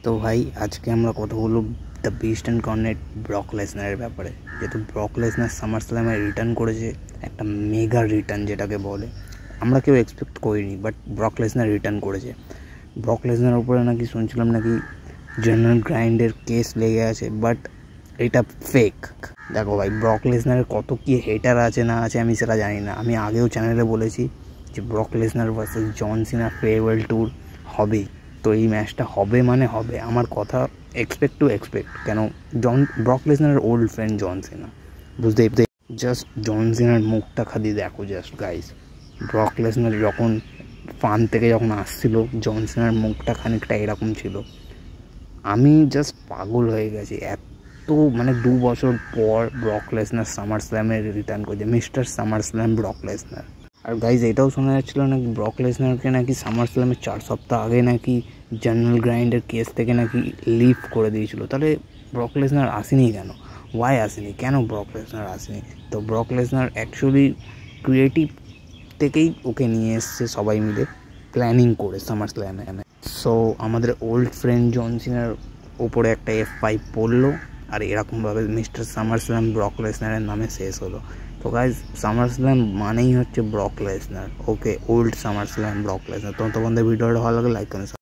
তো ভাই আজকে আমরা কথা বলবো the beast incarnate Brock লেসনারের ব্যাপারে। যেহেতু ব্রক লেসনার সামার স্ল্যামে রিটার্ন করেছে, একটা মেগা রিটার্ন যেটাকে বলে, আমরা কেউ এক্সপেক্ট করিনি, বাট ব্রক লেসনার রিটার্ন করেছে। ব্রক লেসনার উপরে নাকি শুনছিলাম নাকি জেনারেল গ্রাইন্ডের কেস লেগে আছে, বাট এটা ফেক। দেখো ভাই, ব্রক লেসনারের কত কী হেটার আছে না আছে আমি সেটা জানি না। আমি আগেও চ্যানেলে বলেছি যে ব্রক লেসনার ভার্সেস জন সিনা ফেয়ারওয়েল ট্যুর হবেই। তো এই ম্যাচটা হবে মানে হবে, আমার কথা এক্সপেক্ট কেন, ব্রক লেসনারের ওল্ড ফ্রেন্ড জন সিনা, বুঝতেই জাস্ট জন সিনার মুখটা খালি দেখো জাস্ট গাইস। ব্রক লেসনার যখন ফান থেকে যখন আসছিল, জন সিনার মুখটা খানিকটা এরকম ছিল। আমি জাস্ট পাগল হয়ে গেছি, এত মানে 2 বছর পর ব্রক লেসনার সামার স্ল্যামে রিটার্ন করছে, mister SummerSlam Brock Lesnar. আর গাইজ এটাও শোনা যাচ্ছিল নাকি ব্রক লেসনারকে নাকি সামার স্ল্যামের 4 সপ্তাহ আগে নাকি জেনারেল গ্রাইন্ডের কেস থেকে নাকি লিভ করে দিয়েছিল। তাহলে ব্রক লেসনার আসেনি কেন? ওয়াই আসেনি? কেন ব্রক লেসনার আসেনি? তো ব্রক লেসনার অ্যাকচুয়ালি ক্রিয়েটিভ থেকেই ওকে নিয়ে এসছে সবাই মিলে প্ল্যানিং করে সামার স্ল্যামে। সো আমাদের ওল্ড ফ্রেন্ড জন সিনার ওপরে একটা F5 পড়লো, আর এরকমভাবে মিস্টার সামার স্ল্যাম ব্রক লেসনারের নামে শেষ হলো। তো গাইজ, সামার স্ল্যাম মানেই হচ্ছে Brock Lesnar. Okay, old SummerSlam Brock Lesnar. তো তোমাদের ভিডিওটা ভালো লাগে লাইক করুন।